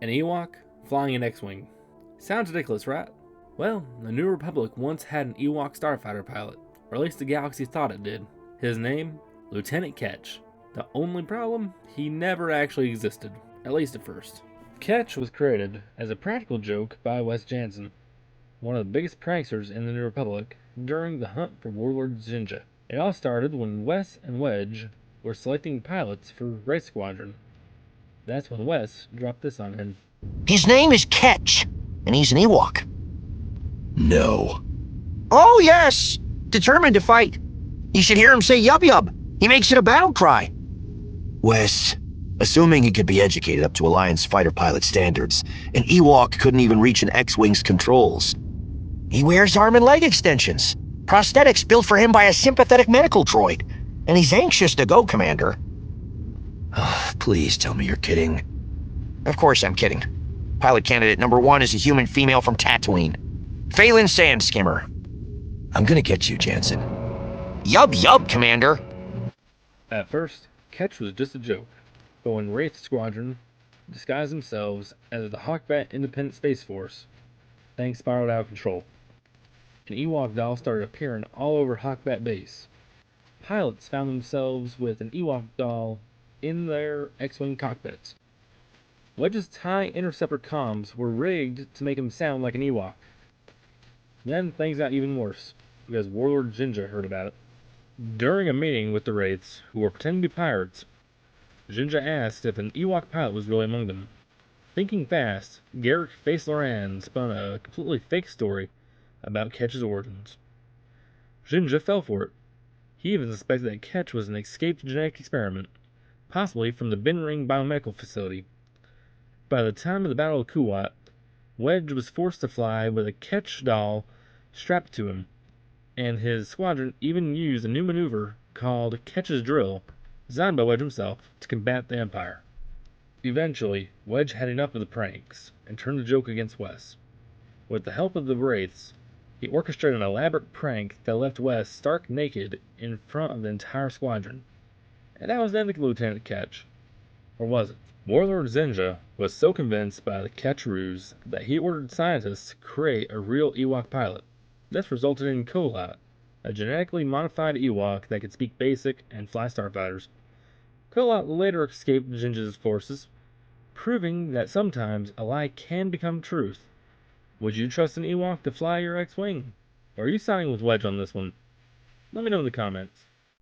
An Ewok flying an X-Wing. Sounds ridiculous, right? Well, the New Republic once had an Ewok starfighter pilot, or at least the galaxy thought it did. His name? Lieutenant Kettch. The only problem? He never actually existed, at least at first. Kettch was created as a practical joke by Wes Janson, one of the biggest pranksters in the New Republic, during the hunt for Warlord Zsinj. It all started when Wes and Wedge were selecting pilots for Wraith Squadron. That's when Wes dropped this on him. His name is Kettch, and he's an Ewok. No. Oh, yes! Determined to fight. You should hear him say yub yub. He makes it a battle cry. Wes, assuming he could be educated up to Alliance fighter pilot standards, an Ewok couldn't even reach an X-Wing's controls. He wears arm and leg extensions. Prosthetics built for him by a sympathetic medical droid. And he's anxious to go, Commander. Oh, please tell me you're kidding. Of course I'm kidding. Pilot candidate number 1 is a human female from Tatooine. Phelan Sandskimmer. I'm gonna get you, Janson. Yub yub, Commander. At first, Kettch was just a joke, but when Wraith Squadron disguised themselves as the Hawkbat Independent Space Force, things spiraled out of control. An Ewok doll started appearing all over Hawkbat base. Pilots found themselves with an Ewok doll in their X-Wing cockpits. Wedge's TIE Interceptor comms were rigged to make him sound like an Ewok. Then things got even worse, because Warlord Zsinj heard about it. During a meeting with the Wraiths, who were pretending to be pirates, Zsinj asked if an Ewok pilot was really among them. Thinking fast, Garrick Face Loran spun a completely fake story about Kettch's origins. Zsinj fell for it. He even suspected that Kettch was an escaped genetic experiment, possibly from the Bin Ring biomedical facility. By the time of the Battle of Kolot, Wedge was forced to fly with a Kettch doll strapped to him, and his squadron even used a new maneuver called Kettch's Drill, designed by Wedge himself, to combat the Empire. Eventually, Wedge had enough of the pranks, and turned the joke against Wes. With the help of the Wraiths, he orchestrated an elaborate prank that left Wes stark naked in front of the entire squadron. And that was the end of Lieutenant Kettch. Or was it? Warlord Zsinj was so convinced by the Kettch ruse that he ordered scientists to create a real Ewok pilot. This resulted in Kolot, a genetically modified Ewok that could speak basic and fly starfighters. Kolot later escaped Zsinj's forces, proving that sometimes a lie can become truth. Would you trust an Ewok to fly your X-Wing? Or are you siding with Wedge on this one? Let me know in the comments.